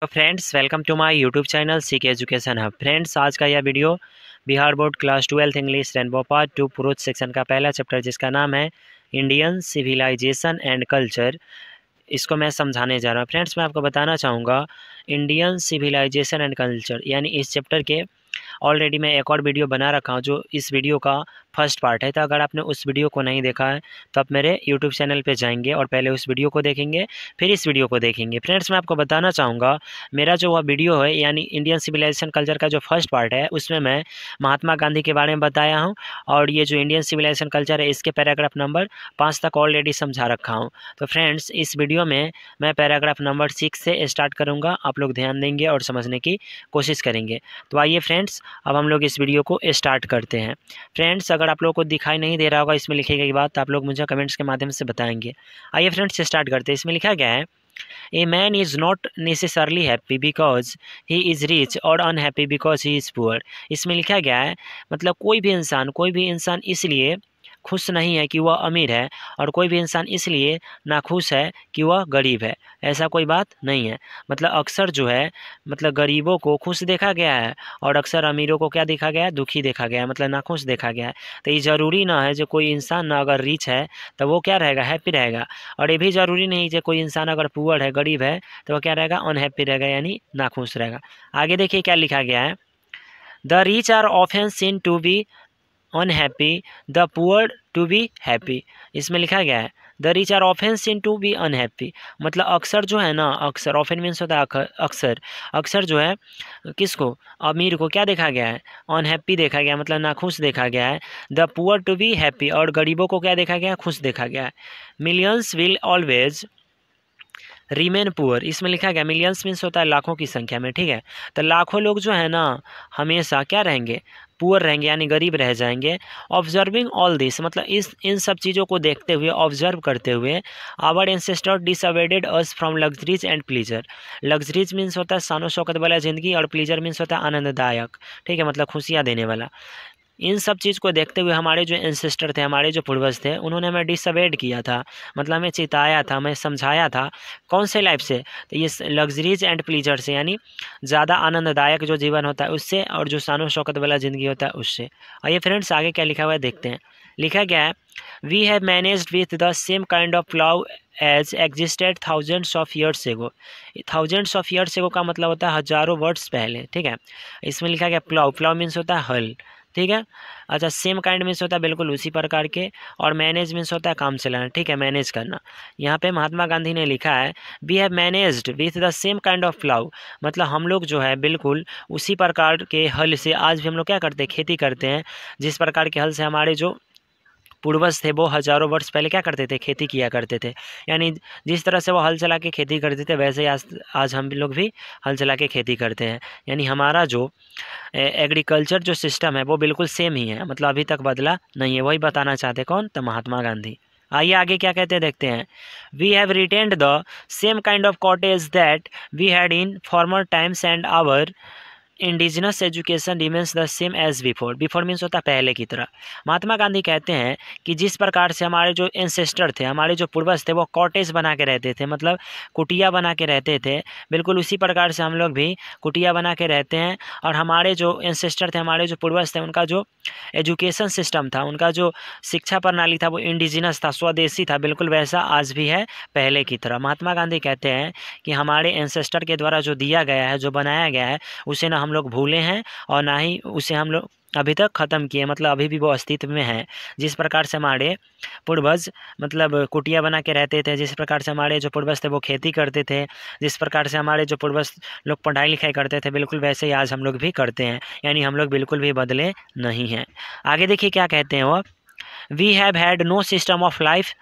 तो friends welcome to my YouTube channel CK education hub. Friends आज का यह video Bihar board class 12 English rainbow part 2 पुरुष section का पहला चैप्टर जिसका नाम है इंडियन सिविलाइजेशन एंड कल्चर, इसको मैं समझाने जा रहा हूँ। फ्रेंड्स मैं आपको बताना चाहूँगा इंडियन सिविलाइजेशन एंड कल्चर यानी इस चैप्टर के ऑलरेडी मैं एक और वीडियो बना रखा हूँ जो इस वीडियो का फर्स्ट पार्ट है। तो अगर आपने उस वीडियो को नहीं देखा है तो आप मेरे यूट्यूब चैनल पे जाएंगे और पहले उस वीडियो को देखेंगे फिर इस वीडियो को देखेंगे। फ्रेंड्स मैं आपको बताना चाहूँगा मेरा जो वह वीडियो है यानी इंडियन सिविलाइजेशन कल्चर का जो फर्स्ट पार्ट है उसमें मैं महात्मा गांधी के बारे में बताया हूँ और ये जो इंडियन सिविलाइजेशन कल्चर है इसके पैराग्राफ नंबर 5 तक ऑलरेडी समझा रखा हूँ। तो फ्रेंड्स इस वीडियो में मैं पैराग्राफ नंबर 6 से स्टार्ट करूँगा, आप लोग ध्यान देंगे और समझने की कोशिश करेंगे। तो आइए फ्रेंड्स अब हम लोग इस वीडियो को स्टार्ट करते हैं। फ्रेंड्स अगर आप लोगों को दिखाई नहीं दे रहा होगा इसमें लिखी गई बात तो आप लोग मुझे कमेंट्स के माध्यम से बताएंगे। आइए फ्रेंड्स स्टार्ट करते हैं। इसमें लिखा गया है a man is not necessarily happy because he is rich और unhappy because he is poor. इसमें लिखा गया है मतलब कोई भी इंसान इसलिए खुश नहीं है कि वह अमीर है और कोई भी इंसान इसलिए नाखुश है कि वह गरीब है, ऐसा कोई बात नहीं है। मतलब अक्सर जो है मतलब गरीबों को खुश देखा गया है और अक्सर अमीरों को क्या देखा गया है, दुखी देखा गया है, मतलब नाखुश देखा गया है। तो ये ज़रूरी ना है जो कोई इंसान ना अगर रिच है तो वो क्या रहेगा, हैप्पी रहेगा, और ये भी ज़रूरी नहीं जो कोई इंसान अगर पुअर है, गरीब है, तो वो क्या रहेगा, अनहैप्पी रहेगा यानी नाखुश रहेगा। आगे देखिए क्या लिखा गया है, the rich are often seen to be unhappy, the poor to be happy. इसमें लिखा गया है the rich are often seen to be unhappy, मतलब अक्सर जो है ना, अक्सर ऑफन मीन्स होता है अक्सर, अक्सर जो है किसको, अमीर को क्या देखा गया है, अनहैप्पी देखा गया, मतलब नाखुश देखा गया है। The poor to be happy, और गरीबों को क्या देखा गया है, खुश देखा गया है। Millions will always remain poor, इसमें लिखा गया मिलियंस मीन्स होता है लाखों की संख्या में, ठीक है। तो लाखों लोग जो है ना हमेशा क्या रहेंगे, पुअर रहेंगे यानी गरीब रह जाएंगे। ऑब्जर्विंग ऑल दिस, मतलब इन सब चीज़ों को देखते हुए, ऑब्जर्व करते हुए, our ancestor dissuaded us from luxuries and pleasure. Luxuries means होता है शानो शौकत वाला ज़िंदगी और प्लीजर मीन्स होता है आनंददायक, ठीक है, मतलब खुशियाँ देने वाला। इन सब चीज़ को देखते हुए हमारे जो एंसेस्टर थे, हमारे जो पूर्वज थे, उन्होंने हमें डिसअवॉइड किया था, मतलब हमें चिताया था, हमें समझाया था। कौन से लाइफ से, तो ये लग्जरीज एंड प्लीजर से, यानी ज़्यादा आनंददायक जो जीवन होता है उससे, और जो शानो शौकत वाला ज़िंदगी होता है उससे। आइए फ्रेंड्स आगे क्या लिखा हुआ है देखते हैं। लिखा गया है we have managed with the same kind of love as existed thousands of years ago. Thousands of years ago का मतलब होता है हज़ारों वर्ष पहले, ठीक है। इसमें लिखा गया प्लाव, प्लाव मीन्स होता है हल, ठीक है। अच्छा, सेम काइंड मीन्स होता है बिल्कुल उसी प्रकार के, और मैनेज मीन्स होता है काम चलाना, ठीक है, मैनेज करना। यहाँ पे महात्मा गांधी ने लिखा है we have managed with the same kind of plough, मतलब हम लोग जो है बिल्कुल उसी प्रकार के हल से आज भी हम लोग क्या करते हैं, खेती करते हैं। जिस प्रकार के हल से हमारे जो पूर्वज थे वो हज़ारों वर्ष पहले क्या करते थे, खेती किया करते थे। यानी जिस तरह से वो हल चला के खेती करते थे वैसे ही आज हम लोग भी हल चला के खेती करते हैं। यानी हमारा जो एग्रीकल्चर जो सिस्टम है वो बिल्कुल सेम ही है, मतलब अभी तक बदला नहीं है। वही बताना चाहते कौन, तो महात्मा गांधी। आइए आगे क्या कहते हैं देखते हैं। We have retained the same kind of cottage that we had in former times and our indigenous education remains the same as before. Before means होता है पहले की तरह। महात्मा गांधी कहते हैं कि जिस प्रकार से हमारे जो एंसेस्टर थे, हमारे जो पूर्वज थे, वो कॉटेज बना के रहते थे, मतलब कुटिया बना के रहते थे, बिल्कुल उसी प्रकार से हम लोग भी कुटिया बना के रहते हैं। और हमारे जो एंसेस्टर थे, हमारे जो पूर्वज थे, उनका जो एजुकेशन सिस्टम था, उनका जो शिक्षा प्रणाली था वो इंडिजिनस था, स्वदेशी था, बिल्कुल वैसा आज भी है पहले की तरह। महात्मा गांधी कहते हैं कि हमारे एंसेस्टर के द्वारा जो दिया गया है, जो बनाया गया है, उसे ना हम लोग भूले हैं और ना ही उसे हम लोग अभी तक ख़त्म किए, मतलब अभी भी वो अस्तित्व में है। जिस प्रकार से हमारे पूर्वज मतलब कुटिया बना के रहते थे, जिस प्रकार से हमारे जो पूर्वज थे वो खेती करते थे, जिस प्रकार से हमारे जो पूर्वज लोग पढ़ाई लिखाई करते थे, बिल्कुल वैसे ही आज हम लोग भी करते हैं। यानी हम लोग बिल्कुल भी बदले नहीं हैं। आगे देखिए क्या कहते हैं वो, we have had no system of life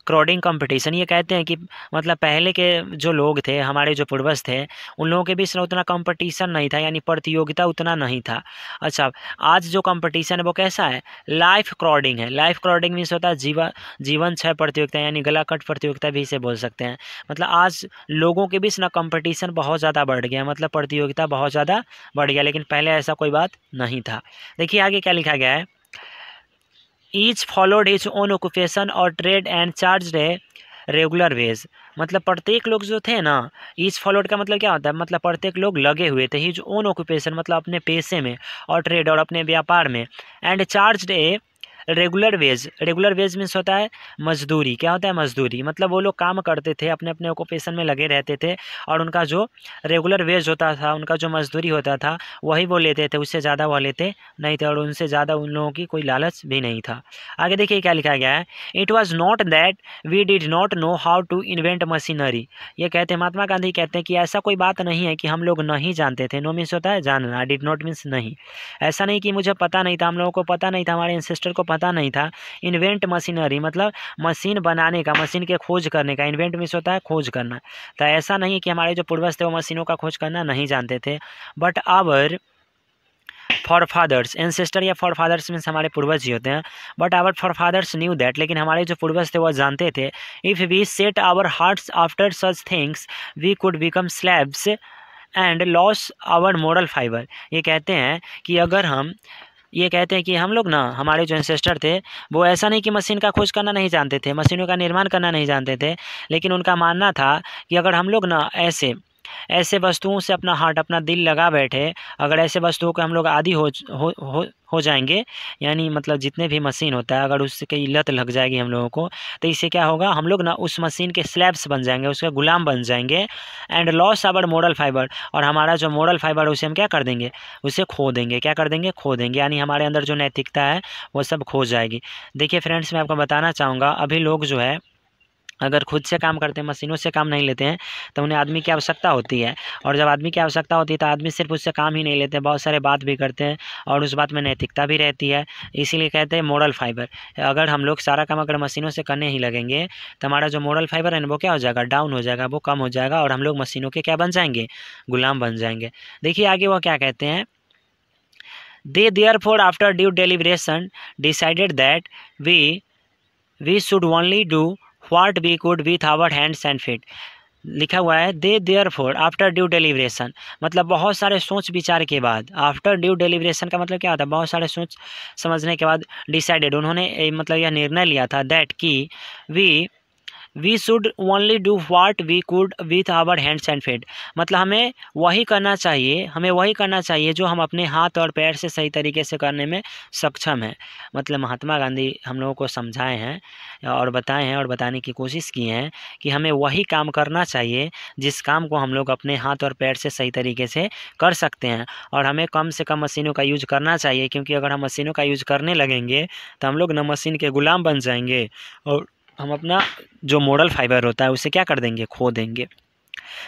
crowding competition. ये कहते हैं कि मतलब पहले के जो लोग थे, हमारे जो पूर्वज थे, उन लोगों के बीच में उतना कंपटीशन नहीं था, यानी प्रतियोगिता उतना नहीं था। अच्छा, आज जो कंपटीशन है वो कैसा है, लाइफ क्रॉडिंग है। लाइफ क्रॉडिंग मीन्स होता है जीवन क्षय प्रतियोगिता, यानी गला कट प्रतियोगिता भी इसे बोल सकते हैं। मतलब आज लोगों के बीच ना कंपटीशन बहुत ज़्यादा बढ़ गया, मतलब प्रतियोगिता बहुत ज़्यादा बढ़ गया, लेकिन पहले ऐसा कोई बात नहीं था। देखिए आगे क्या लिखा गया है, each followed his own occupation और trade and charge regular wage, मतलब प्रत्येक लोग जो थे ना, ईच फॉलोड का मतलब क्या होता है, मतलब प्रत्येक लोग लगे हुए थे, हिज ओन ऑक्यूपेशन मतलब अपने पेशे में और ट्रेड और अपने व्यापार में, and charge a regular wage, regular wage means होता है मजदूरी, क्या होता है मजदूरी, मतलब वो लोग काम करते थे अपने अपने ऑक्यूपेशन में लगे रहते थे और उनका जो रेगुलर वेज होता था, उनका जो मजदूरी होता था वही वो लेते थे, उससे ज़्यादा वो लेते नहीं थे और उनसे ज़्यादा उन लोगों की कोई लालच भी नहीं था। आगे देखिए क्या लिखा गया है, it was not that we did not know how to invent machinery. ये कहते हैं महात्मा गांधी कहते हैं कि ऐसा कोई बात नहीं है कि हम लोग नहीं जानते थे, नो मीन्स होता है जानना, डिड नॉट मीन्स नहीं, ऐसा नहीं कि मुझे पता नहीं था, हम लोगों को पता नहीं था, हमारे एंसेस्टर को पता नहीं था। इन्वेंट मशीनरी मतलब मशीन बनाने का, मशीन के खोज करने का, इन्वेंट मीन्स होता है खोज करना। तो ऐसा नहीं कि हमारे जो पूर्वज थे वो मशीनों का खोज करना नहीं जानते थे, but our forefathers, ancestor या फॉर फादर्स मीन्स हमारे पूर्वज ही होते हैं, but our forefathers knew that, लेकिन हमारे जो पूर्वज थे वो जानते थे, if we set our hearts after such things we could become slaves and lose our moral fibre. ये कहते हैं कि अगर हम, ये कहते हैं कि हम लोग ना, हमारे जो एंसेस्टर थे वो ऐसा नहीं कि मशीन का खोज करना नहीं जानते थे, मशीनों का निर्माण करना नहीं जानते थे, लेकिन उनका मानना था कि अगर हम लोग ना ऐसे ऐसे वस्तुओं से अपना हार्ट, अपना दिल लगा बैठे, अगर ऐसे वस्तुओं के हम लोग आदी हो जाएंगे, यानी मतलब जितने भी मशीन होता है अगर उसकी लत लग जाएगी हम लोगों को, तो इससे क्या होगा, हम लोग ना उस मशीन के स्लैब्स बन जाएंगे, उसके गुलाम बन जाएंगे, and lose our moral fibre, और हमारा जो मोरल फाइबर उसे हम क्या कर देंगे, उसे खो देंगे, क्या कर देंगे, खो देंगे, यानी हमारे अंदर जो नैतिकता है वो सब खो जाएगी। देखिए फ्रेंड्स, मैं आपको बताना चाहूँगा, अभी लोग जो है अगर खुद से काम करते हैं, मशीनों से काम नहीं लेते हैं, तो उन्हें आदमी की आवश्यकता होती है, और जब आदमी की आवश्यकता होती है तो आदमी सिर्फ उससे काम ही नहीं लेते, बहुत सारे बात भी करते हैं और उस बात में नैतिकता भी रहती है, इसीलिए कहते हैं मोरल फाइबर। अगर हम लोग सारा काम अगर मशीनों से करने ही लगेंगे तो हमारा जो मोरल फाइबर है ना वो क्या हो जाएगा, डाउन हो जाएगा, वो कम हो जाएगा और हम लोग मशीनों के क्या बन जाएंगे, गुलाम बन जाएंगे। देखिए आगे वो क्या कहते हैं, they therefore after due deliberation decided that we should only do what we could with our hands and feet. लिखा हुआ है they therefore after due deliberation, मतलब बहुत सारे सोच विचार के बाद, आफ्टर ड्यू डेलिब्रेशन का मतलब क्या होता है, बहुत सारे सोच समझने के बाद, डिसाइडेड उन्होंने मतलब यह निर्णय लिया था, दैट कि we should only do what we could with our hands and feet, मतलब हमें वही करना चाहिए, हमें वही करना चाहिए जो हम अपने हाथ और पैर से सही तरीके से करने में सक्षम हैं। मतलब महात्मा गांधी हम लोगों को समझाए हैं और बताए हैं और बताने की कोशिश की हैं कि हमें वही काम करना चाहिए जिस काम को हम लोग अपने हाथ और पैर से सही तरीके से कर सकते हैं, और हमें कम से कम मशीनों का यूज करना चाहिए, क्योंकि अगर हम मशीनों का यूज करने लगेंगे तो हम लोग न मशीन के गुलाम बन जाएंगे और हम अपना जो मोरल फाइबर होता है उसे क्या कर देंगे, खो देंगे।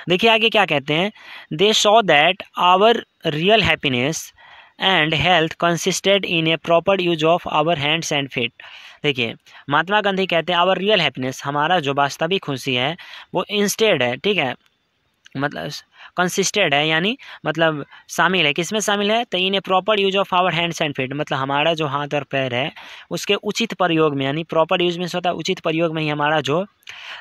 देखिए आगे क्या कहते हैं, they saw that our real happiness and health consisted in a proper use of our hands and feet. देखिए महात्मा गांधी कहते हैं आवर रियल हैप्पीनेस, हमारा जो वास्तविक खुशी है वो इंस्टेड है, ठीक है, मतलब कंसिस्टेड है, यानी मतलब शामिल है, किसमें शामिल है, तो in a proper use of our hands and feet, मतलब हमारा जो हाथ और पैर है उसके उचित प्रयोग में, यानी प्रॉपर यूज में होता है उचित प्रयोग में ही हमारा जो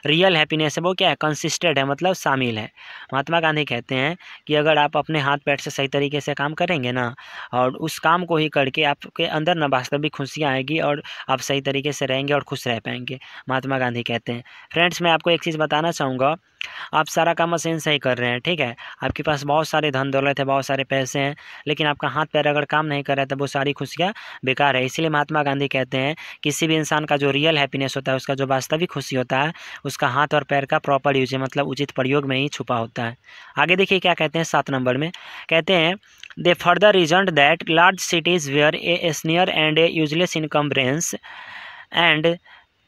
रियल हैप्पीनेस है वो क्या है, कंसिस्टेड है, मतलब शामिल है। महात्मा गांधी कहते हैं कि अगर आप अपने हाथ पैर से सही तरीके से काम करेंगे ना, और उस काम को ही करके आपके अंदर ना वास्तविक खुशियाँ आएगी और आप सही तरीके से रहेंगे और खुश रह पाएंगे, महात्मा गांधी कहते हैं। फ्रेंड्स, मैं आपको एक चीज़ बताना चाहूँगा, आप सारा काम मशीन से ही कर रहे हैं, ठीक है, आपके पास बहुत सारे धन दौलत है, बहुत सारे पैसे हैं, लेकिन आपका हाथ पैर अगर काम नहीं कर रहा है तो वो सारी खुशियाँ बेकार है। इसीलिए महात्मा गांधी कहते हैं किसी भी इंसान का जो रियल हैप्पीनेस होता है, उसका जो वास्तविक खुशी होता है, उसका हाथ और पैर का प्रॉपर यूज है, मतलब उचित प्रयोग में ही छुपा होता है। आगे देखिए क्या कहते हैं 7 नंबर में, कहते हैं they further reason that large cities were a snare and a useless encumbrance and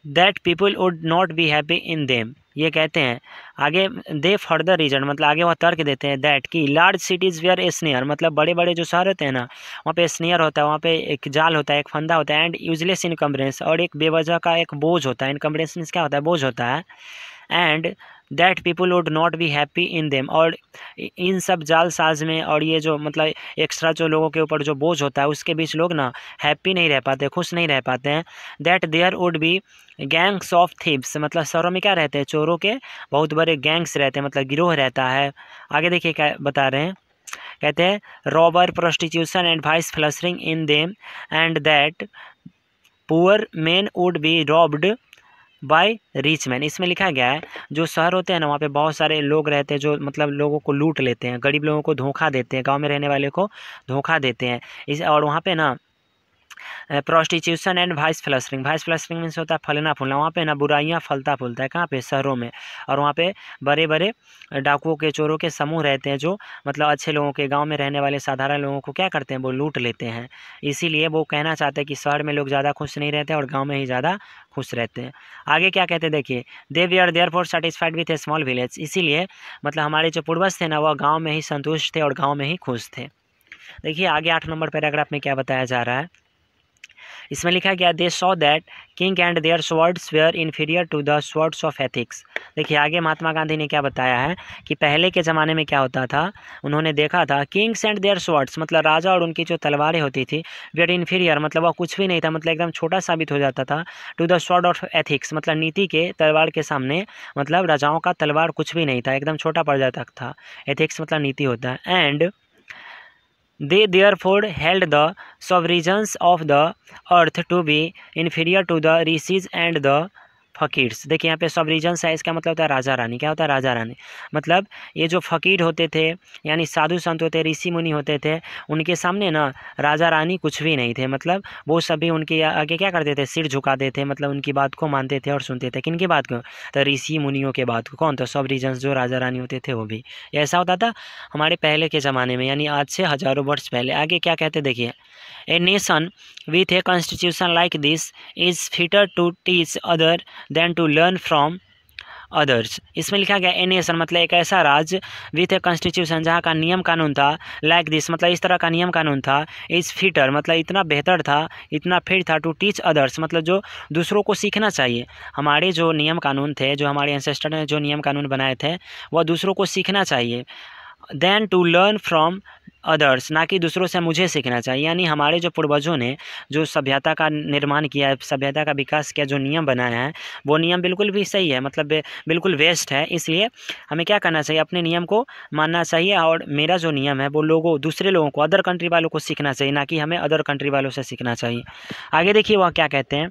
that people would not be happy in them. ये कहते हैं आगे, दे फर्दर रीजन मतलब आगे वह तर्क देते हैं, दैट कि large cities were a snare, मतलब बड़े बड़े जो शहर होते हैं ना वहाँ पे स्नेयर होता है, वहाँ पे एक जाल होता है, एक फंदा होता है, एंड यूजलेस इनकम्बरेंस, और एक बेवजह का एक बोझ होता है, इनकम्बरेंस मीन्स क्या होता है, बोझ होता है, and that people would not be happy in them, और इन सब जाल साज में और ये जो मतलब एक्स्ट्रा जो लोगों के ऊपर जो बोझ होता है उसके बीच लोग ना हैप्पी नहीं रह पाते, खुश नहीं रह पाते हैं। That there would be gangs of thieves, मतलब शहरों में क्या रहते हैं, चोरों के बहुत बड़े गैंग्स रहते हैं, मतलब गिरोह रहता है। आगे देखिए क्या बता रहे हैं, कहते हैं robber prostitution and vice flourishing in them and that poor men would be robbed by rich man. इसमें लिखा गया है जो शहर होते हैं ना, वहाँ पे बहुत सारे लोग रहते हैं जो मतलब लोगों को लूट लेते हैं, गरीब लोगों को धोखा देते हैं, गांव में रहने वाले को धोखा देते हैं। इस और वहाँ पे ना प्रोस्टिट्यूशन एंड वाइस फ्लस्टरिंग मीन्स होता है फलना फूलना। वहाँ पे ना बुराइयाँ फलता फूलता है, कहाँ पे, शहरों में। और वहाँ पे बड़े बड़े डाकुओं के, चोरों के समूह रहते हैं जो मतलब अच्छे लोगों के, गांव में रहने वाले साधारण लोगों को क्या करते हैं, वो लूट लेते हैं। इसीलिए वो कहना चाहते हैं कि शहर में लोग ज़्यादा खुश नहीं रहते और गाँव में ही ज़्यादा खुश रहते हैं। आगे क्या कहते हैं देखिए, they we are therefore satisfied with a small village. इसीलिए मतलब हमारे जो पूर्वज थे ना, वह गाँव में ही संतुष्ट थे और गाँव में ही खुश थे। देखिए आगे 8 नंबर पैराग्राफ में क्या बताया जा रहा है। इसमें लिखा गया, they saw that king and their swords were inferior to the swords of ethics. देखिए आगे महात्मा गांधी ने क्या बताया है कि पहले के ज़माने में क्या होता था, उन्होंने देखा था किंग्स एंड देयर स्वर्ड्स मतलब राजा और उनकी जो तलवारें होती थी, वेयर इन्फीरियर मतलब वह कुछ भी नहीं था, मतलब एकदम छोटा साबित हो जाता था, to the sword of ethics मतलब नीति के तलवार के सामने, मतलब राजाओं का तलवार कुछ भी नहीं था, एकदम छोटा पड़ जाता था। एथिक्स मतलब नीति होता है। And they therefore held the sovereigns of the earth to be inferior to the rishis and the फकीर्स। देखिए यहाँ पे सॉवरिजन्स है, इसका मतलब होता है राजा रानी। क्या होता है, राजा रानी। मतलब ये जो फकीर होते थे यानी साधु संत होते, ऋषि मुनि होते थे, उनके सामने ना राजा रानी कुछ भी नहीं थे। मतलब वो सभी उनके आगे क्या करते थे, सिर झुकाते थे, मतलब उनकी बात को मानते थे और सुनते थे। किनकी बात को, तो ऋषि मुनियों के बात को। कौन, तो सॉवरिजन्स जो राजा रानी होते थे वो भी। ऐसा होता था हमारे पहले के ज़माने में, यानी आज से हज़ारों वर्ष पहले। आगे क्या कहते देखिए, a nation with a constitution like this is fitter to teach other than to learn from others। इसमें लिखा गया ए नेशन मतलब एक ऐसा राज्य, विथ ए कॉन्स्टिट्यूशन जहाँ का नियम कानून था, लाइक दिस मतलब इस तरह का नियम कानून था, इज फिटर मतलब इतना बेहतर था, इतना फिट था, टू टीच अदर्स मतलब जो दूसरों को सीखना चाहिए। हमारे जो नियम कानून थे, जो हमारे एंसेस्टर ने जो नियम कानून बनाए थे, वह दूसरों को सीखना चाहिए। Then to learn from others, ना कि दूसरों से मुझे सीखना चाहिए। यानी हमारे जो पूर्वजों ने जो सभ्यता का निर्माण किया है, सभ्यता का विकास किया, जो नियम बनाया है, वो नियम बिल्कुल भी सही है, मतलब बिल्कुल वेस्ट है। इसलिए हमें क्या करना चाहिए, अपने नियम को मानना चाहिए। और मेरा जो नियम है वो दूसरे लोगों को, अदर कंट्री वालों को सीखना चाहिए, ना कि हमें अदर कंट्री वालों से सीखना चाहिए। आगे देखिए वह क्या कहते हैं।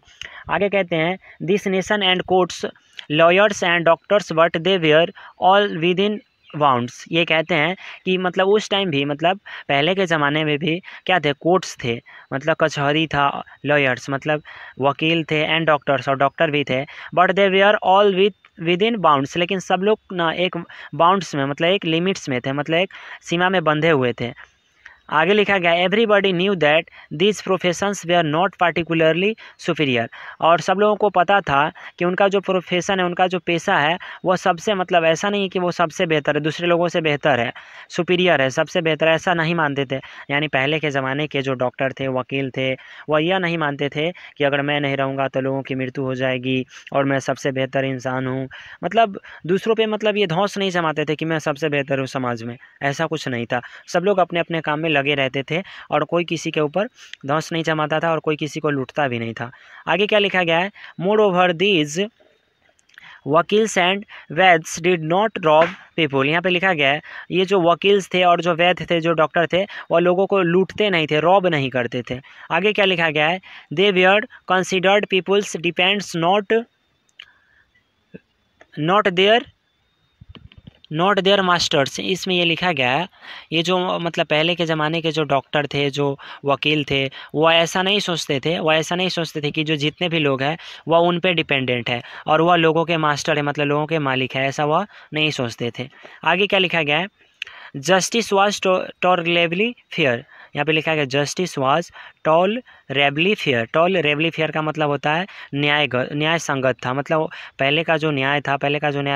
आगे कहते हैं, this nation and courts lawyers and doctors but they were all within bounds. ये कहते हैं कि मतलब उस टाइम भी, मतलब पहले के ज़माने में भी क्या थे, कोर्ट्स थे, मतलब कचहरी था, लॉयर्स मतलब वकील थे, एंड डॉक्टर्स और डॉक्टर भी थे, but they were all within bounds, लेकिन सब लोग ना एक बाउंड्स में मतलब एक लिमिट्स में थे, मतलब एक सीमा में बंधे हुए थे। आगे लिखा गया, everybody knew that this professions were not particularly superior. और सब लोगों को पता था कि उनका जो प्रोफेशन है, उनका जो पेशा है, वह सबसे मतलब ऐसा नहीं है कि वो सबसे बेहतर है, दूसरे लोगों से बेहतर है, सुपीरियर है, सबसे बेहतर है, ऐसा नहीं मानते थे। यानी पहले के ज़माने के जो डॉक्टर थे, वकील थे, वह यह नहीं मानते थे कि अगर मैं नहीं रहूँगा तो लोगों की मृत्यु हो जाएगी और मैं सबसे बेहतर इंसान हूँ। मतलब दूसरों पे मतलब ये धौंस नहीं जमाते थे कि मैं सबसे बेहतर हूँ समाज में, ऐसा कुछ नहीं था। सब लोग अपने अपने काम में लगे रहते थे और कोई किसी के ऊपर धौंस नहीं जमाता था और कोई किसी को लूटता भी नहीं था। आगे क्या लिखा गया है, moreover these vakils and vaids did not rob people. यहाँ पे लिखा गया है, ये जो वकील्स थे और जो वैद्य थे, जो डॉक्टर थे, वह लोगों को लूटते नहीं थे, रॉब नहीं करते थे। आगे क्या लिखा गया है, they were considered people's dependents not their masters. इसमें ये लिखा गया है, ये जो मतलब पहले के ज़माने के जो डॉक्टर थे, जो वकील थे, वह ऐसा नहीं सोचते थे कि जो जितने भी लोग हैं वह उन पे डिपेंडेंट है और वह लोगों के मास्टर है, मतलब लोगों के मालिक है, ऐसा वह नहीं सोचते थे। आगे क्या लिखा गया है, जस्टिस वाज टॉलरेबली फेयर। यहाँ पे लिखा गया, जस्टिस वाज टॉलरेबली फेयर का मतलब होता है न्याय संगत था। मतलब पहले का जो न्याय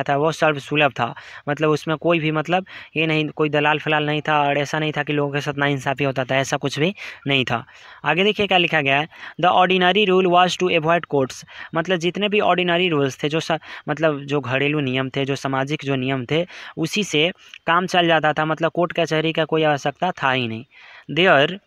था वो सर्वसुलभ था, मतलब उसमें कोई भी मतलब ये नहीं, कोई दलाल फलाल नहीं था और ऐसा नहीं था कि लोगों के साथ नाइंसाफ़ी होता था, ऐसा कुछ भी नहीं था। आगे देखिए क्या लिखा गया है, the ordinary rule was to avoid courts. मतलब जितने भी ऑर्डिनरी रूल्स थे, मतलब जो घरेलू नियम थे, जो सामाजिक जो नियम थे, उसी से काम चल जाता था, मतलब कोर्ट कचहरी का कोई आवश्यकता था ही नहीं। There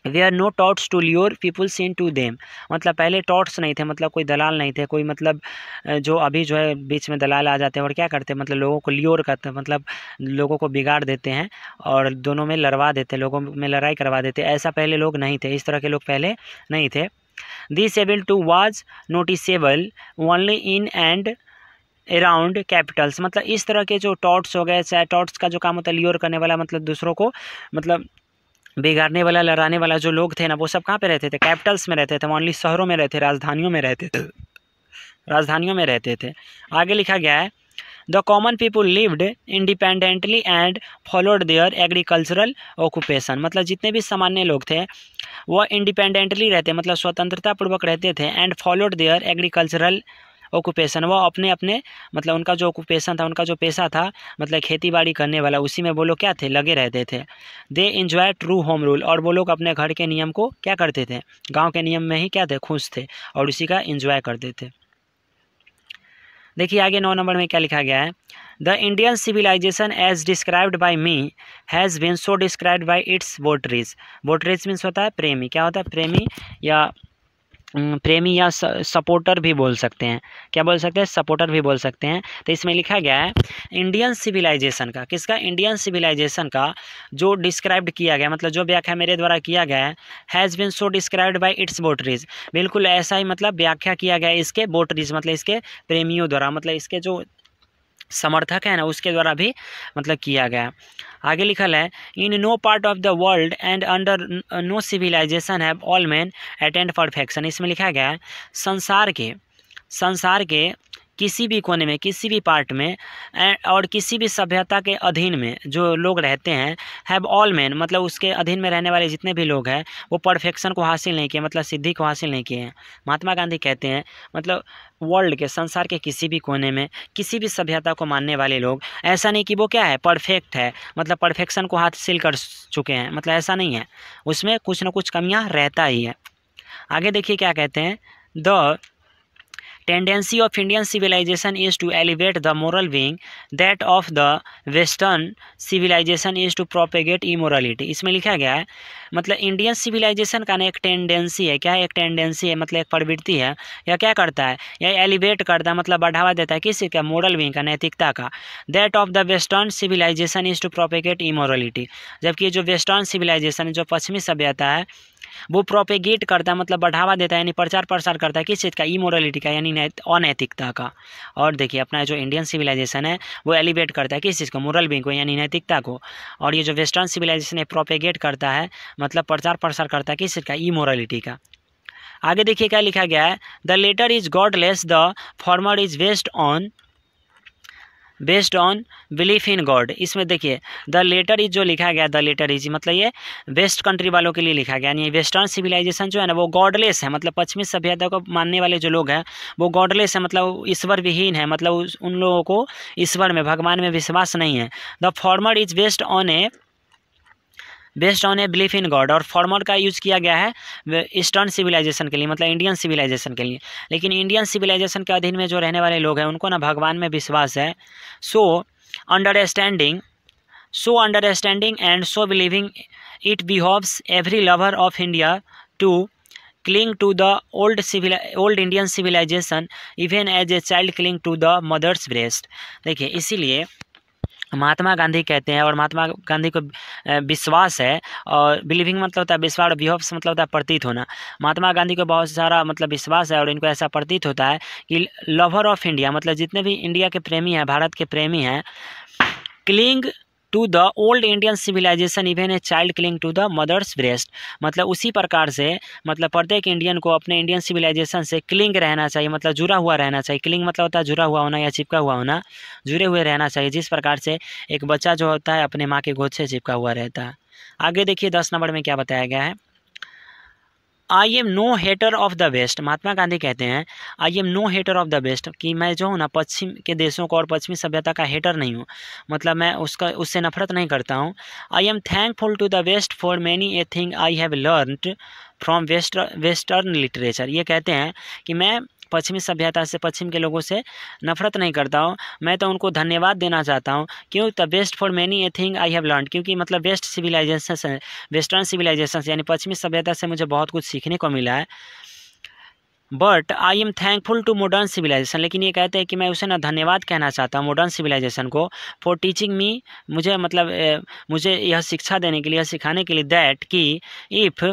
were no touts to lure peoples into them. मतलब पहले टॉट्स नहीं थे, मतलब कोई दलाल नहीं थे, कोई मतलब जो अभी जो है बीच में दलाल आ जाते हैं और क्या करते हैं, मतलब लोगों को ल्योर करते हैं, मतलब लोगों को बिगाड़ देते हैं और दोनों में लड़वा देते हैं, लोगों में लड़ाई करवा देते हैं। ऐसा पहले लोग नहीं थे, इस तरह के लोग पहले नहीं थे। This evil too was noticeable only in and around capitals. मतलब इस तरह के जो टॉट्स हो गए, चाहे टॉट्स का जो काम होता है ल्योर करने वाला, मतलब दूसरों को मतलब बिगाड़ने वाला, लड़ाने वाला जो लोग थे ना, वो सब कहाँ पे रहते थे? कैपिटल्स में रहते थे, ओनली शहरों में रहते, राजधानियों में रहते थे, राजधानियों में रहते थे। आगे लिखा गया है the common people lived independently and followed there agricultural occupation. मतलब जितने भी सामान्य लोग थे वह इंडिपेंडेंटली रहते, मतलब स्वतंत्रता पूर्वक रहते थे, and followed there agricultural occupation, वो अपने अपने मतलब उनका जो ऑक्यूपेशन था, उनका जो पेशा था, मतलब खेती बाड़ी करने वाला, उसी में वो लोग क्या थे? लगे रहते थे। They enjoy true home rule, और वो लोग अपने घर के नियम को क्या करते थे? गांव के नियम में ही क्या थे? खुश थे और उसी का इंजॉय करते थे। देखिए आगे 9 नंबर में क्या लिखा गया है the Indian civilisation as described by me has been so described by its votaries. Votaries means होता है प्रेमी। क्या होता है? प्रेमी या सपोर्टर भी बोल सकते हैं। क्या बोल सकते हैं? सपोर्टर भी बोल सकते हैं। तो इसमें लिखा गया है इंडियन सिविलाइजेशन का, किसका? इंडियन सिविलाइजेशन का जो डिस्क्राइब्ड किया गया, मतलब जो व्याख्या मेरे द्वारा किया गया है, has been so described by its votaries, बिल्कुल ऐसा ही मतलब व्याख्या किया गया है इसके वोटरीज, मतलब इसके प्रेमियों द्वारा, मतलब इसके जो समर्थक है ना उसके द्वारा भी मतलब किया गया। आगे लिखल है in no part of the world and under no civilization have all men attained perfection. इसमें लिखा गया है संसार के किसी भी कोने में, किसी भी पार्ट में और किसी भी सभ्यता के अधीन में जो लोग रहते हैं, हैव ऑल मैन मतलब उसके अधीन में रहने वाले जितने भी लोग हैं वो परफेक्शन को हासिल नहीं किए, मतलब सिद्धि को हासिल नहीं किए हैं। महात्मा गांधी कहते हैं मतलब वर्ल्ड के, संसार के किसी भी कोने में किसी भी सभ्यता को मानने वाले लोग, ऐसा नहीं कि वो क्या है? परफेक्ट है, मतलब परफेक्शन को हासिल कर चुके हैं, मतलब ऐसा नहीं है, उसमें कुछ ना कुछ कमियां रहता ही है। आगे देखिए क्या कहते हैं the tendency of Indian civilization is to elevate the moral being, that of the Western civilization is to propagate immorality। इसमें लिखा गया है मतलब इंडियन सिविलाइजेशन का ना एक टेंडेंसी है। क्या है? एक टेंडेंसी है, मतलब एक प्रवृत्ति है, या क्या करता है? या एलिवेट करता है, मतलब बढ़ावा देता है किसी का? मोरल बीइंग का, नैतिकता का। That of the western civilization is to propagate immorality, जबकि जो वेस्टर्न सिविलाइजेशन है, जो पश्चिमी सभ्यता है, वो प्रोपेगेट करता है, मतलब बढ़ावा देता है, यानी प्रचार प्रसार करता है किस चीज़ का? इमोरलिटी का, यानी अनैतिकता का। और देखिए अपना जो इंडियन सिविलाइजेशन है वो एलिवेट करता है किस चीज़ को? मोरल बीइंग को, यानी नैतिकता को। और ये जो वेस्टर्न सिविलाइजेशन है प्रोपेगेट करता है, मतलब प्रचार प्रसार करता है किस चीज़ का? इमोरलिटी का। आगे देखिए क्या लिखा गया है the latter is godless, the former is based on belief in God. इसमें देखिए द लेटर इज जो लिखा गया, द लेटर इज मतलब ये वेस्ट कंट्री वालों के लिए लिखा गया, यानी वेस्टर्न सिविलाइजेशन जो है ना वो गॉडलेस है, मतलब पश्चिमी सभ्यता को मानने वाले जो लोग हैं वो गॉडलेस है, मतलब ईश्वर विहीन है, मतलब उन लोगों को ईश्वर में, भगवान में विश्वास नहीं है। The former is based on a belief in God, और फॉर्मर का यूज़ किया गया है ईस्टर्न सिविलाइजेशन के लिए, मतलब इंडियन सिविलाइजेशन के लिए। लेकिन इंडियन सिविलाइजेशन के अधीन में जो रहने वाले लोग हैं उनको ना भगवान में विश्वास है। So understanding and so believing it behoves every lover of India to cling to the old Indian civilization even as a child cling to the mother's breast। देखिए इसीलिए महात्मा गांधी कहते हैं, और महात्मा गांधी को विश्वास है, और बिलीविंग मतलब होता है विश्वास, और बिहोव्स मतलब होता है प्रतीत होना। महात्मा गांधी को बहुत सारा मतलब विश्वास है और इनको ऐसा प्रतीत होता है कि लवर ऑफ इंडिया मतलब जितने भी इंडिया के प्रेमी हैं, भारत के प्रेमी हैं, cling to the old Indian civilization even a child cling to the mother's breast, मतलब उसी प्रकार से मतलब प्रत्येक इंडियन को अपने इंडियन सिविलाइजेशन से क्लिंग रहना चाहिए, मतलब जुड़ा हुआ रहना चाहिए। क्लिंग मतलब होता है जुड़ा हुआ होना या चिपका हुआ होना, जुड़े हुए रहना चाहिए, जिस प्रकार से एक बच्चा जो होता है अपने माँ के गोद से चिपका हुआ रहता है। आगे देखिए 10 नंबर में क्या बताया गया है I am no hater of the West. Mahatma Gandhi कहते हैं I am no hater of the West, कि मैं जो हूँ ना पश्चिम के देशों को और पश्चिमी सभ्यता का हेटर नहीं हूँ, मतलब मैं उससे नफरत नहीं करता हूँ। I am thankful to the west for many a thing I have learned from western literature. ये कहते हैं कि मैं पश्चिमी सभ्यता से, पश्चिम के लोगों से नफरत नहीं करता हूँ, मैं तो उनको धन्यवाद देना चाहता हूँ। क्यों? The best for many a thing I have learn, क्योंकि मतलब वेस्ट सिविलाइजेशन से, वेस्टर्न सिविलाइजेशन से यानी पश्चिमी सभ्यता से मुझे बहुत कुछ सीखने को मिला है। But I am thankful to modern civilization, लेकिन ये कहते हैं कि मैं उसे ना धन्यवाद कहना चाहता हूँ मॉडर्न सिविलाइजेशन को, फॉर टीचिंग मी, मुझे मतलब मुझे यह शिक्षा देने के लिए, यह सिखाने के लिए, दैट कि if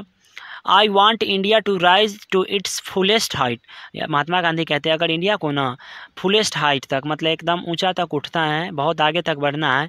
I want India to rise to its fullest height. Mahatma Gandhi कहते हैं अगर इंडिया को ना फुलेस्ट हाइट तक मतलब एकदम ऊंचा तक उठना है, बहुत आगे तक बढ़ना है,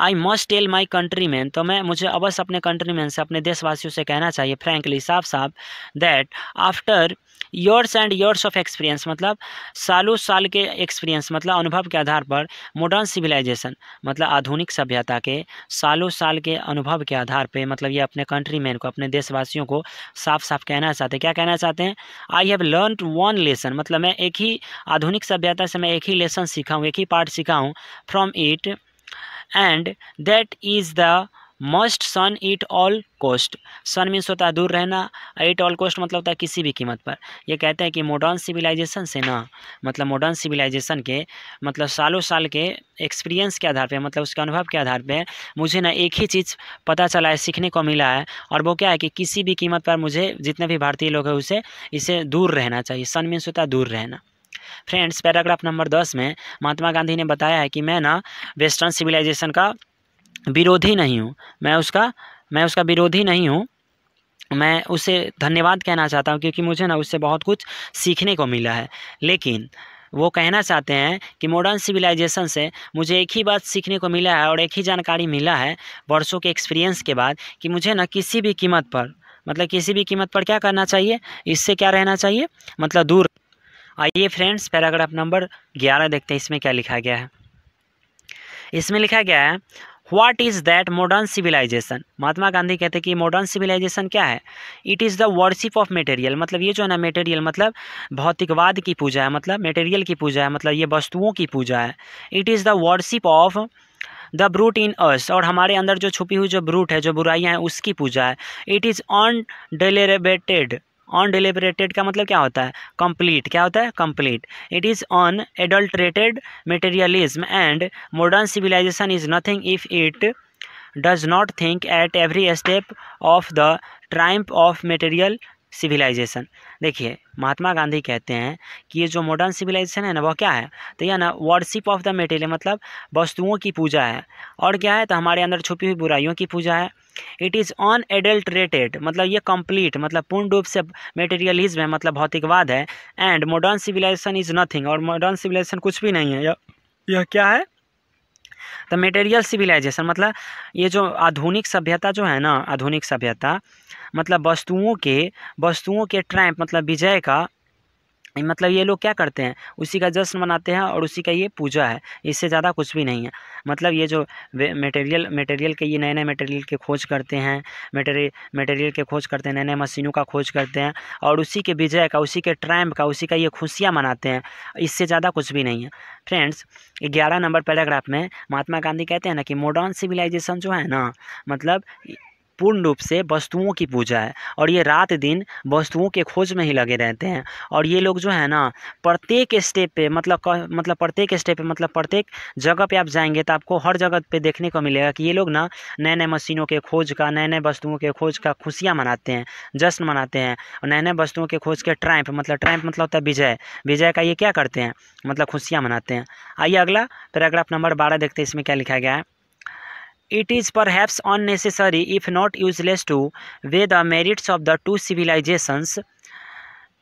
I must tell my countryman, तो मुझे अवश्य अपने कंट्री मैन से, अपने देशवासियों से कहना चाहिए फ्रैंकली, साफ साफ, that after years and years of experience, मतलब सालों साल के एक्सपीरियंस मतलब अनुभव के आधार पर, मॉडर्न सिविलाइजेशन मतलब आधुनिक सभ्यता के सालों साल के अनुभव के आधार पे, मतलब ये अपने कंट्री मैन को, अपने देशवासियों को साफ साफ कहना चाहते हैं। क्या कहना चाहते हैं? I have learn one lesson, मतलब मैं एक ही आधुनिक सभ्यता से मैं एक ही लेसन सीखा हूँ, एक ही पार्ट सीखा हूँ, from it, and that is the must shun it all cost. Shun means होता है दूर रहना, इट ऑल कोस्ट मतलब होता है किसी भी कीमत पर। ये कहते हैं कि मॉडर्न सिविलाइजेशन से ना, मतलब मॉडर्न सिविलाइजेशन के मतलब सालों साल के एक्सपीरियंस के आधार पे, मतलब उसके अनुभव के आधार पे मुझे ना एक ही चीज़ पता चला है, सीखने को मिला है, और वो क्या है कि किसी भी कीमत पर मुझे, जितने भी भारतीय लोग हैं उसे, इसे दूर रहना चाहिए। सन मीन्स होता है दूर रहना। फ्रेंड्स, पैराग्राफ नंबर 10 में महात्मा गांधी ने बताया है कि मैं ना वेस्टर्न सिविलाइजेशन का विरोधी नहीं हूँ, मैं उसका विरोधी नहीं हूँ, मैं उसे धन्यवाद कहना चाहता हूँ क्योंकि मुझे ना उससे बहुत कुछ सीखने को मिला है। लेकिन वो कहना चाहते हैं कि मॉडर्न सिविलाइजेशन से मुझे एक ही बात सीखने को मिला है और एक ही जानकारी मिला है वर्षों के एक्सपीरियंस के बाद, कि मुझे ना किसी भी कीमत पर, मतलब किसी भी कीमत पर क्या करना चाहिए, इससे क्या रहना चाहिए, मतलब दूर। आइए फ्रेंड्स, पैराग्राफ नंबर 11 देखते हैं, इसमें क्या लिखा गया है। इसमें लिखा गया है, what is that modern civilisation. Mahatma Gandhi कहते हैं कि मॉडर्न सिविलाइजेशन क्या है? It is the worship of material, मतलब ये जो है ना मटेरियल मतलब भौतिकवाद की पूजा है, मतलब मटेरियल की पूजा है, मतलब ये वस्तुओं की पूजा है। It is the worship of the brute in us, और हमारे अंदर जो छुपी हुई जो ब्रूट है, जो बुराइयां हैं, उसकी पूजा है। इट इज़ अनडेलिबरेटेड, अनडेलिबरेटेड का मतलब क्या होता है? कंप्लीट। क्या होता है? Complete. It is unadulterated materialism and modern civilisation is nothing if it does not think at every step of the triumph of material civilisation. देखिए, महात्मा गांधी कहते हैं कि ये जो मॉडर्न सिविलाइजेशन है ना, वो क्या है? तो यह ना वर्शिप ऑफ द मटेरियल मतलब वस्तुओं की पूजा है, और क्या है? तो हमारे अंदर छुपी हुई बुराइयों की पूजा है। इट इज़ अनएडल्ट्रेटेड मतलब ये कंप्लीट, मतलब पूर्ण रूप से मटेरियलिज्म है, मतलब भौतिकवाद है। And modern civilisation is nothing, और मॉडर्न सिविलाइजेशन कुछ भी नहीं है। यह क्या है? तो मटेरियल सिविलाइजेशन मतलब ये जो आधुनिक सभ्यता जो है ना, आधुनिक सभ्यता मतलब वस्तुओं के ट्रायम्फ मतलब विजय का, मतलब ये लोग क्या करते हैं? उसी का जश्न मनाते हैं और उसी का ये पूजा है, इससे ज़्यादा कुछ भी नहीं है। मतलब ये जो मटेरियल के ये नए नए मटेरियल की खोज करते हैं, मटेरियल के खोज करते हैं, नए नए मशीनों का खोज करते हैं, और उसी के विजय का, उसी के ट्रायम्फ का, उसी का ये खुशियाँ मनाते हैं, इससे ज़्यादा कुछ भी नहीं है। फ्रेंड्स, 11 नंबर पैराग्राफ में महात्मा गांधी कहते हैं ना कि मॉडर्न सिविलाइजेशन जो है ना, मतलब पूर्ण रूप से वस्तुओं की पूजा है, और ये रात दिन वस्तुओं के खोज में ही लगे रहते हैं। और ये लोग जो है ना प्रत्येक स्टेप पे मतलब प्रत्येक स्टेप पे मतलब प्रत्येक जगह पे आप जाएंगे तो आपको हर जगह पे देखने को मिलेगा कि ये लोग ना नए नए मशीनों के खोज का, नए नए वस्तुओं के खोज का खुशियाँ मनाते हैं, जश्न मनाते हैं, और नए नए वस्तुओं के खोज के ट्रायम्फ मतलब होता है विजय, विजय का ये क्या करते हैं? मतलब खुशियाँ मनाते हैं। आइए अगला पैराग्राफ नंबर 12 देखते हैं, इसमें क्या लिखा गया है। It is perhaps unnecessary, if not useless, to weigh the merits of the two civilizations.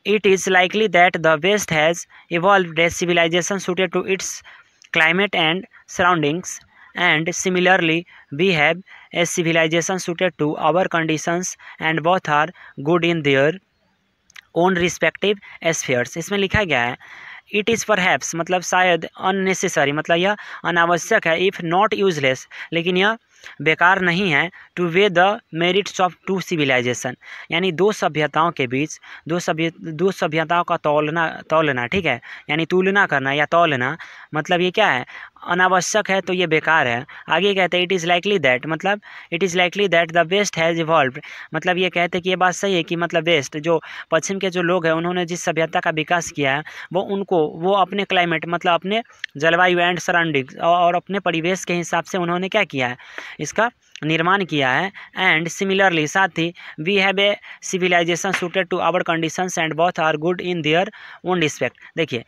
It is likely that the West has evolved a civilization suited to its climate and surroundings, and similarly, we have a civilization suited to our conditions, and both are good in their own respective spheres। इसमें लिखा गया है it is perhaps मतलब शायद, unnecessary मतलब यह अनावश्यक है, इफ़ नॉट यूजलेस लेकिन यह बेकार नहीं है, to weigh the merits of two civilization यानी दो सभ्यताओं के बीच, दो सभ्यताओं का तौलना, ठीक है, यानी तुलना करना या तौलना, मतलब ये क्या है? अनावश्यक है, तो ये बेकार है। आगे कहते हैं इट इज़ लाइकली दैट, मतलब it is likely that the west has evolved, मतलब ये कहते हैं कि ये बात सही है कि मतलब वेस्ट जो पश्चिम के जो लोग हैं उन्होंने जिस सभ्यता का विकास किया है वो अपने क्लाइमेट मतलब अपने जलवायु एंड सराउंडिंग्स और अपने परिवेश के हिसाब से उन्होंने क्या किया है? इसका निर्माण किया है। एंड सिमिलरली, साथ ही we have a civilisation suited to our conditions and both are good in their own respect. देखिए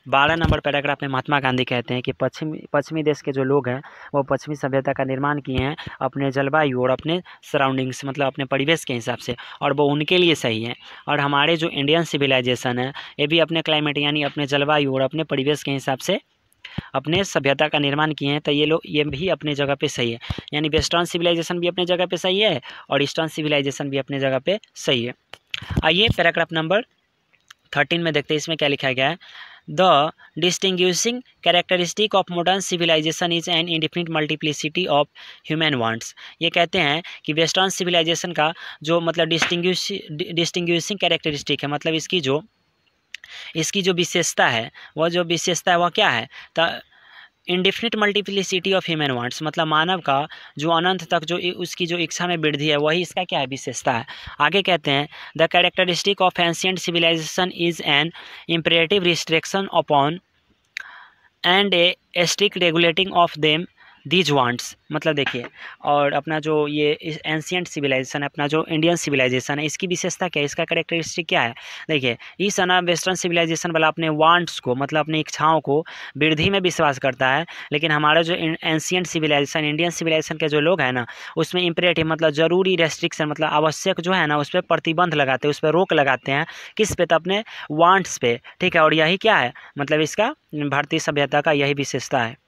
12 नंबर पैराग्राफ में महात्मा गांधी कहते हैं कि पश्चिमी देश के जो लोग हैं वो पश्चिमी सभ्यता का निर्माण किए हैं अपने जलवायु और अपने सराउंडिंग्स मतलब अपने परिवेश के हिसाब से, और वो उनके लिए सही है। और हमारे जो इंडियन सिविलाइजेशन है ये भी अपने क्लाइमेट यानी अपने जलवायु और अपने परिवेश के हिसाब से अपने सभ्यता का निर्माण किए हैं, तो ये भी अपनी जगह पे सही है। यानी वेस्टर्न सिविलाइजेशन भी अपनी जगह पे सही है और ईस्टर्न सिविलाइजेशन भी अपनी जगह पे सही है। आइए पैराग्राफ नंबर 13 में देखते हैं इसमें क्या लिखा गया है। The distinguishing characteristic of modern civilization is an indefinite multiplicity of human wants. ये कहते हैं कि वेस्टर्न सिविलाइजेशन का जो मतलब डिस्टिंग्विशिंग कैरेक्टरिस्टिक है, मतलब इसकी जो विशेषता है वह क्या है, तो indefinite multiplicity of human wants, मतलब मानव का जो अनंत तक जो उसकी जो इच्छा में वृद्धि है वही इसका क्या है, विशेषता है। आगे कहते हैं the characteristic of ancient civilization is an imperative restriction upon and a strict regulating of them these wants. मतलब देखिए, और अपना जो ये एंशिएंट सिविलाइजेशन है, अपना जो इंडियन सिविलाइजेशन है, इसकी विशेषता क्या है, इसका कैरेक्टरिस्टिक क्या है। देखिए इस वेस्टर्न सिविलाइजेशन वाला अपने वांट्स को मतलब अपनी इच्छाओं को वृद्धि में विश्वास करता है, लेकिन हमारा जो एंशिएंट सिविलाइजेशन इंडियन सिविलाइजेशन के जो लोग हैं ना उसमें इम्परेटिव मतलब ज़रूरी रेस्ट्रिक्शन मतलब आवश्यक जो है ना उस पर प्रतिबंध लगाते हैं, उस पर रोक लगाते हैं। किस पे, तो अपने वांट्स पे, ठीक है। और यही क्या है, मतलब इसका भारतीय सभ्यता का यही विशेषता है।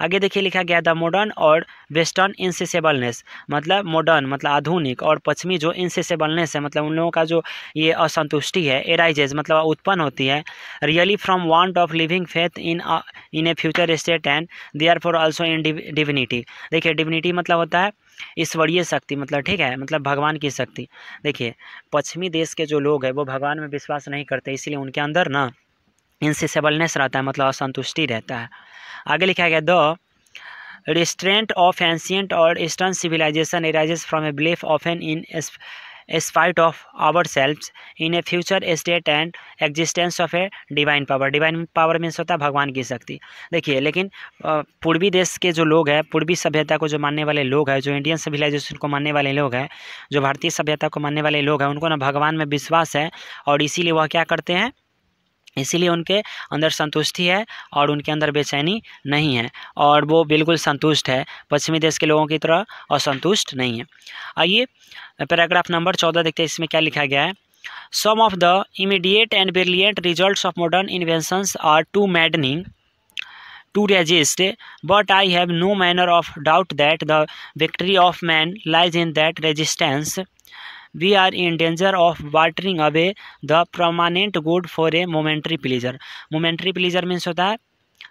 आगे देखिए लिखा गया द मॉडर्न और वेस्टर्न इंसेसेबलनेस, मतलब मॉडर्न मतलब आधुनिक और पश्चिमी जो इंसेसेबलनेस है मतलब उन लोगों का जो ये असंतुष्टि है, एराइजेज मतलब उत्पन्न होती है really from want of living faith in a future state and therefore also in divinity. देखिए डिविनिटी मतलब होता है ईश्वरीय शक्ति, मतलब ठीक है, मतलब भगवान की शक्ति। देखिए पश्चिमी देश के जो लोग हैं वो भगवान में विश्वास नहीं करते, इसलिए उनके अंदर ना इंसेसेबलनेस रहता है, मतलब असंतुष्टि रहता है। आगे लिखा गया द रिस्ट्रेंट ऑफ एंशिएंट और eastern civilization arises from a belief often in spite of ourselves in a future state and existence of a divine power. Divine power means होता है भगवान की शक्ति। देखिए लेकिन पूर्वी देश के जो लोग हैं, पूर्वी सभ्यता को जो मानने वाले लोग हैं, जो इंडियन सिविलाइजेशन को मानने वाले लोग हैं, जो भारतीय सभ्यता को मानने वाले लोग हैं, उनको ना भगवान में विश्वास है और इसीलिए वह क्या करते हैं, इसीलिए उनके अंदर संतुष्टि है और उनके अंदर बेचैनी नहीं है और वो बिल्कुल संतुष्ट है, पश्चिमी देश के लोगों की तरह असंतुष्ट नहीं है। आइए पैराग्राफ नंबर 14 देखते हैं इसमें क्या लिखा गया है। Some of the immediate and brilliant results of modern inventions are too maddening to resist, but I have no manner of doubt that the victory of man lies in that resistance. We are in danger of watering away the permanent good for a momentary pleasure. Momentary pleasure means होता है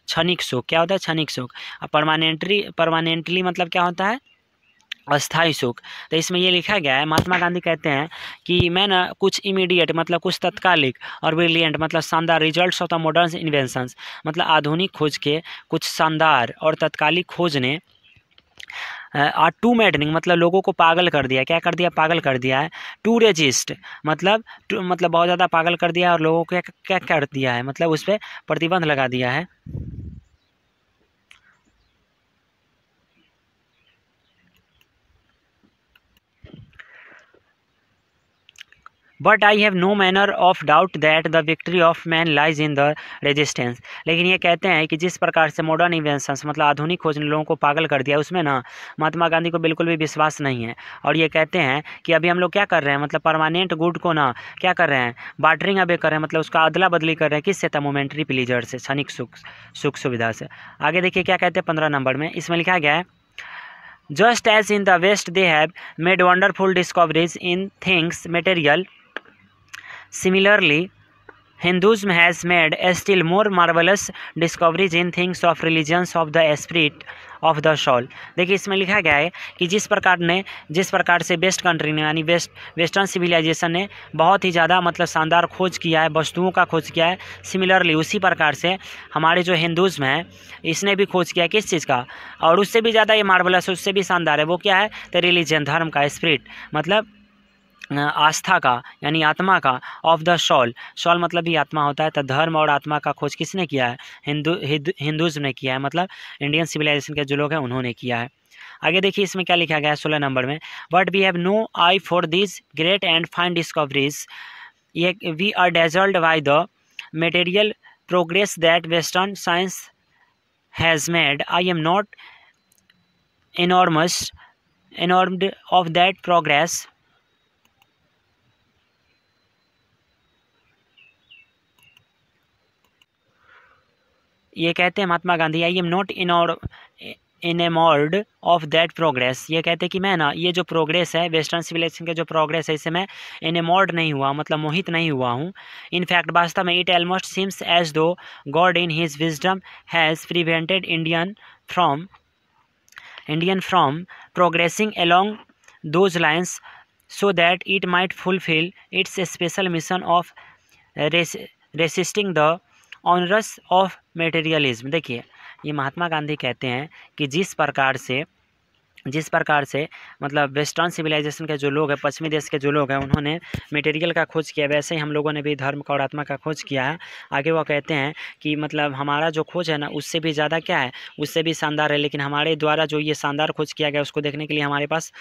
क्षणिक सुख। क्या होता है, क्षणिक सुख। Permanently मतलब क्या होता है, अस्थाई सुख। तो इसमें ये लिखा गया है, महात्मा गांधी कहते हैं कि मैं ना कुछ इमीडिएट मतलब कुछ तत्कालिक और ब्रिलियंट मतलब शानदार results of the modern inventions मतलब आधुनिक खोज के कुछ शानदार और तत्कालिक खोज ने टू मैडनिंग मतलब लोगों को पागल कर दिया। क्या कर दिया, पागल कर दिया है। टू रेजिस्ट मतलब बहुत ज़्यादा पागल कर दिया और लोगों को क्या कर दिया है, मतलब उस पर प्रतिबंध लगा दिया है। But I have no manner of doubt that the victory of man lies in the resistance. लेकिन ये कहते हैं कि जिस प्रकार से मॉडर्न इन्वेंशंस मतलब आधुनिक खोज ने लोगों को पागल कर दिया, उसमें ना महात्मा गांधी को बिल्कुल भी विश्वास नहीं है। और ये कहते हैं कि अभी हम लोग क्या कर रहे हैं, मतलब परमानेंट गुड को ना क्या कर रहे हैं, बार्टरिंग अबे कर रहे हैं, मतलब उसका अदला बदली कर रहे हैं। किससे, था मोमेंट्री प्लीजर से, क्षणिक सुख सुविधा से। आगे देखिए क्या कहते हैं 15 नंबर में, इसमें लिखा गया है just as in the west they have made wonderful discoveries in things material, similarly Hinduism has made still more marvelous discoveries in things of religions of the spirit of the soul। देखिए इसमें लिखा गया है कि जिस प्रकार से waste country ने यानी वेस्टर्न सिविलाइजेशन ने बहुत ही ज़्यादा मतलब शानदार खोज किया है, वस्तुओं का खोज किया है, सिमिलरली उसी प्रकार से हमारे जो हिंदुज़्म है इसने भी खोज किया है किस चीज़ का, और उससे भी ज़्यादा ये मार्वलस, उससे भी शानदार है। वो क्या है, तो रिलीजन धर्म का, स्पिरिट मतलब आस्था का यानी आत्मा का, ऑफ द सोल मतलब भी आत्मा होता है। तो धर्म और आत्मा का खोज किसने किया है, हिंदुज़्म ने किया है, मतलब इंडियन सिविलाइजेशन के जो लोग हैं उन्होंने किया है। आगे देखिए इसमें क्या लिखा गया है 16 नंबर में, but we have no eye for this great and fine discoveries, ये we are dazzled by the material progress that western science has made, I am not enormed of that progress. ये कहते हैं Mahatma Gandhi, I am not enamoured of that progress, ये कहते हैं कि मैं ना ये जो प्रोग्रेस है वेस्टर्न सिविलाइजेशन का जो प्रोग्रेस है इससे मैं इनेमोर्ड नहीं हुआ, मतलब मोहित नहीं हुआ हूँ। इनफैक्ट वास्तव में इट ऑलमोस्ट सीम्स एज दो God in his wisdom has prevented Indian from progressing along those lines so that it might fulfill its special mission of resisting the onerous of materialism। देखिए ये महात्मा गांधी कहते हैं कि जिस प्रकार से मतलब वेस्टर्न सिविलाइजेशन के जो लोग हैं, पश्चिमी देश के जो लोग हैं, उन्होंने मटेरियल का खोज किया, वैसे ही हम लोगों ने भी धर्म का और आत्मा का खोज किया है। आगे वो कहते हैं कि मतलब हमारा जो खोज है ना उससे भी ज़्यादा क्या है, उससे भी शानदार है, लेकिन हमारे द्वारा जो ये शानदार खोज किया गया उसको देखने के लिए हमारे पास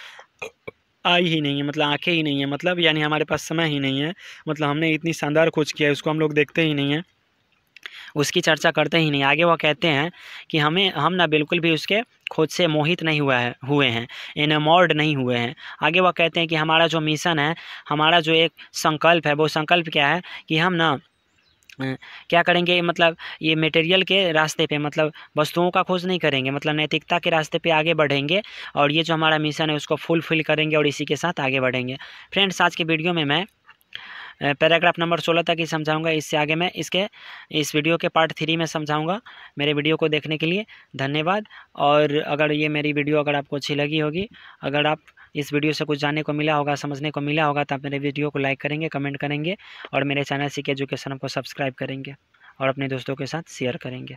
आई ही नहीं है, मतलब आंखें ही नहीं है, मतलब यानी हमारे पास समय ही नहीं है, मतलब हमने इतनी शानदार खोज किया है उसको हम लोग देखते ही नहीं हैं, उसकी चर्चा करते ही नहीं। आगे वो कहते हैं कि हम ना बिल्कुल भी उसके खोज से मोहित नहीं हुए हैं, इनेमोर्ड नहीं हुए हैं। आगे वो कहते हैं कि हमारा जो मिशन है, हमारा जो एक संकल्प है, वो संकल्प क्या है कि हम ना क्या करेंगे, मतलब ये मटेरियल के रास्ते पे, मतलब वस्तुओं का खोज नहीं करेंगे, मतलब नैतिकता के रास्ते पे आगे बढ़ेंगे और ये जो हमारा मिशन है उसको फुलफिल करेंगे और इसी के साथ आगे बढ़ेंगे। फ्रेंड्स आज के वीडियो में मैं पैराग्राफ नंबर 16 तक ही समझाऊंगा, इससे आगे मैं इस वीडियो के पार्ट 3 में समझाऊंगा। मेरे वीडियो को देखने के लिए धन्यवाद। और अगर ये मेरी वीडियो अगर आपको अच्छी लगी होगी, अगर आप इस वीडियो से कुछ जानने को मिला होगा, समझने को मिला होगा, तो आप मेरे वीडियो को लाइक करेंगे, कमेंट करेंगे और मेरे चैनल सीके एजुकेशन को सब्सक्राइब करेंगे और अपने दोस्तों के साथ शेयर करेंगे।